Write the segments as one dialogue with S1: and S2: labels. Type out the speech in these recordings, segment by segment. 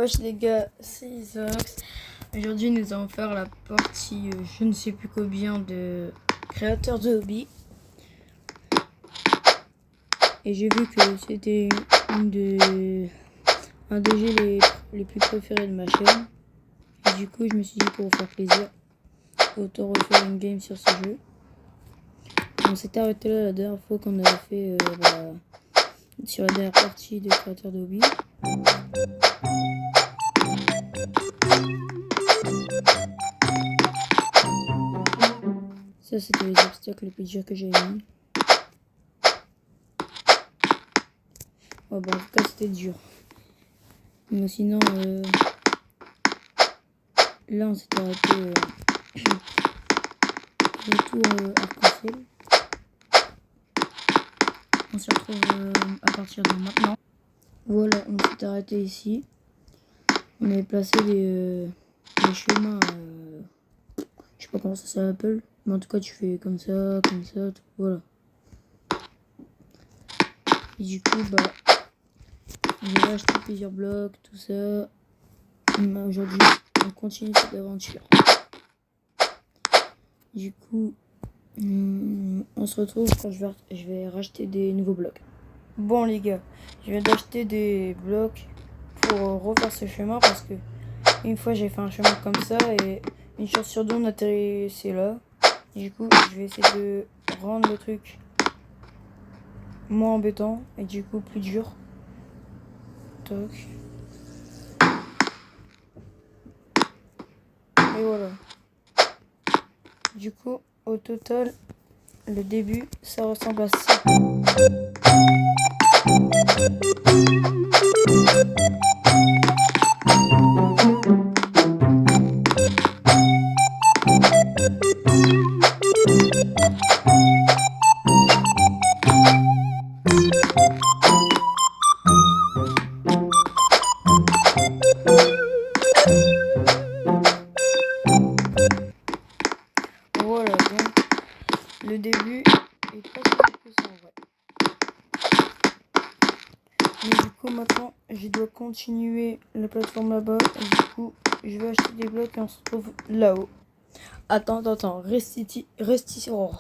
S1: Wesh les gars, c'est Isox. Aujourd'hui nous allons faire la partie je ne sais plus combien de créateurs de hobby. Et j'ai vu que c'était un des jeux les plus préférés de ma chaîne. Et du coup je me suis dit pour vous faire plaisir, autant refaire une game sur ce jeu. On s'était arrêté là la dernière fois qu'on avait fait sur la dernière partie de créateurs de hobby. Ça c'était les obstacles les plus durs que j'ai mis. Oh, bah, en tout cas c'était dur. Mais sinon là on s'était arrêté retour arc-en-ciel. On se retrouve à partir de maintenant. Voilà, on s'est arrêté ici. On avait placé des chemins, je sais pas comment ça s'appelle, mais en tout cas tu fais comme ça, tout, voilà. Et du coup, j'ai acheté plusieurs blocs, tout ça. Aujourd'hui, on continue cette aventure. Du coup, on se retrouve quand je vais racheter des nouveaux blocs. Bon les gars, je viens d'acheter des blocs pour refaire ce chemin parce que une fois j'ai fait un chemin comme ça et une chance sur deux on atterrissait là. Du coup je vais essayer de rendre le truc moins embêtant et du coup plus dur. Toc. Et voilà. Du coup au total le début ça ressemble à ça. Voilà, donc le début est pas si mal que ça en vrai. Mais du coup maintenant je dois continuer la plateforme là-bas et du coup je vais acheter des blocs et on se retrouve là-haut. Attends, reste ici. Oh.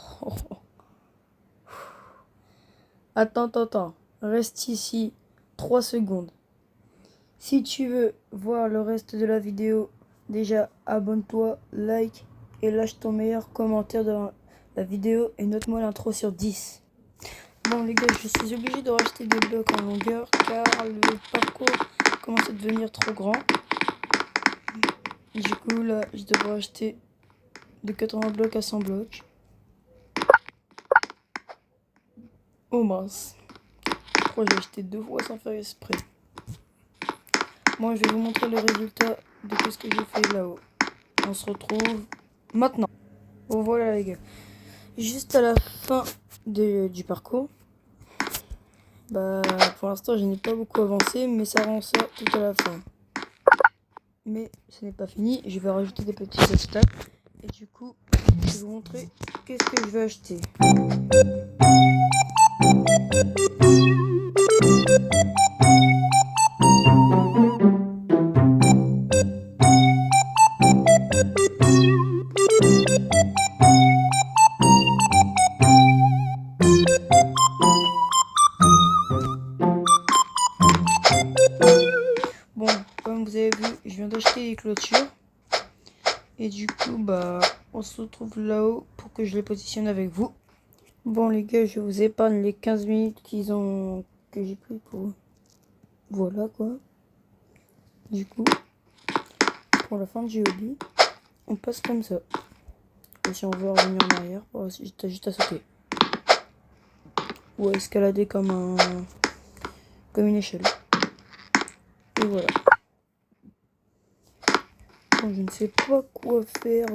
S1: Attends, reste ici 3 secondes. Si tu veux voir le reste de la vidéo, déjà abonne-toi, like et lâche ton meilleur commentaire dans la vidéo et note-moi l'intro sur 10. Bon les gars, je suis obligé de racheter des blocs en longueur car le parcours commence à devenir trop grand. Du coup là, je devrais acheter de 80 blocs à 100 blocs. Oh mince. Je crois que j'ai acheté 2 fois sans faire exprès. Moi je vais vous montrer le résultat de tout ce que j'ai fait là-haut. On se retrouve maintenant. Bon voilà les gars. Juste à la fin du parcours. Pour l'instant je n'ai pas beaucoup avancé, mais ça rend ça tout à la fin. Mais ce n'est pas fini, je vais rajouter des petits obstacles. Et du coup, je vais vous montrer qu'est-ce que je vais acheter. Bon, comme vous avez vu, je viens d'acheter les clôtures. Et du coup, on se retrouve là-haut pour que je les positionne avec vous. Bon les gars, je vous épargne les 15 minutes que j'ai pris pour eux. Voilà quoi. Du coup, pour la fin du hobby, on passe comme ça. Et si on veut revenir en arrière, t'as juste à sauter. Ou à escalader comme une échelle. Et voilà. Bon, je ne sais pas quoi faire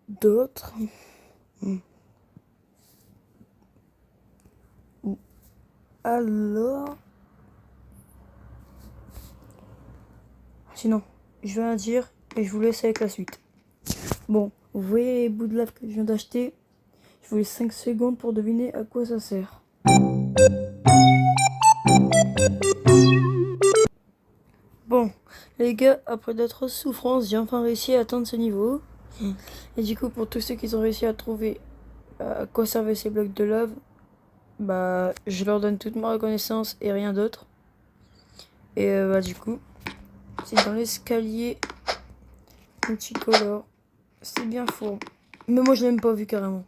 S1: d'autre. Alors... Sinon, je vais rien dire et je vous laisse avec la suite. Bon, vous voyez les bouts de lave que je viens d'acheter? Je vous laisse 5 secondes pour deviner à quoi ça sert. Bon, Les gars, après d'atroces souffrances, j'ai enfin réussi à atteindre ce niveau. Et du coup, pour tous ceux qui ont réussi à trouver à quoi servaient ces blocs de lave, bah, je leur donne toute ma reconnaissance et rien d'autre. Et bah, du coup, c'est dans l'escalier multicolore. C'est bien fourbe. Mais moi, je l'ai même pas vu carrément.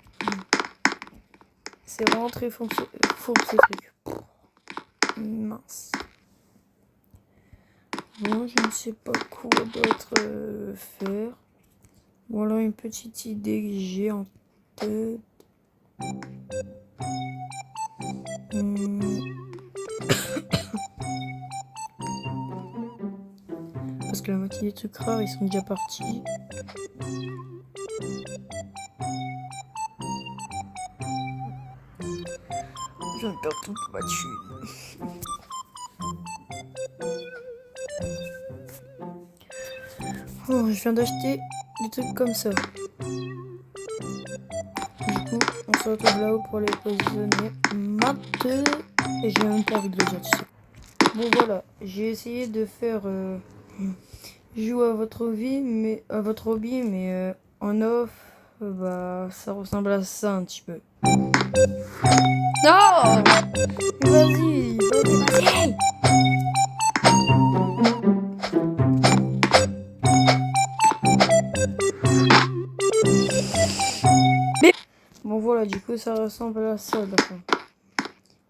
S1: C'est vraiment très fourbe ce truc. Mince. Bon, je ne sais pas quoi d'autre faire. Voilà une petite idée que j'ai en tête. Parce que la moitié des trucs rares, ils sont déjà partis. Je viens de perdre toute ma thune. Oh, je viens d'acheter des trucs comme ça. Du coup, on se retrouve là-haut pour les positionner. Maintenant, et j'ai même pas envie de le dire, tu sais. Bon voilà, j'ai essayé de faire jouer à votre hobby, mais en off, bah ça ressemble à ça un petit peu. Non, vas-y, vas-y. Bon voilà, du coup ça ressemble à ça d'accord.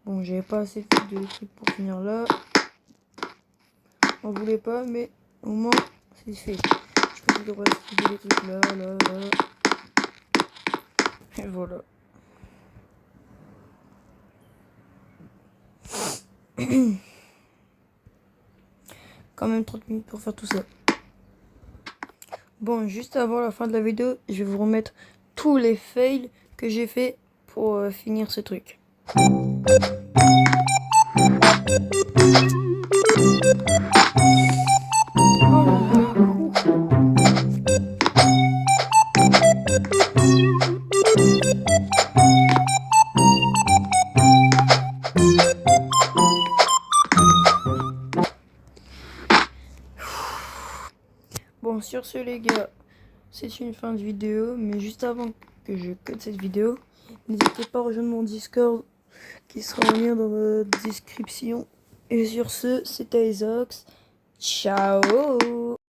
S1: Bon, j'avais pas assez de trucs pour finir là. On voulait pas, mais au moins c'est fait. Je peux toujours rester des trucs là. Et voilà. Quand même 30 minutes pour faire tout ça. Bon, juste avant la fin de la vidéo, je vais vous remettre tous les fails que j'ai fait pour finir ce truc. Bon, sur ce les gars, c'est une fin de vidéo, mais juste avant que je cut cette vidéo, n'hésitez pas à rejoindre mon Discord qui sera en lien dans la description. Et sur ce, c'était Isox. Ciao!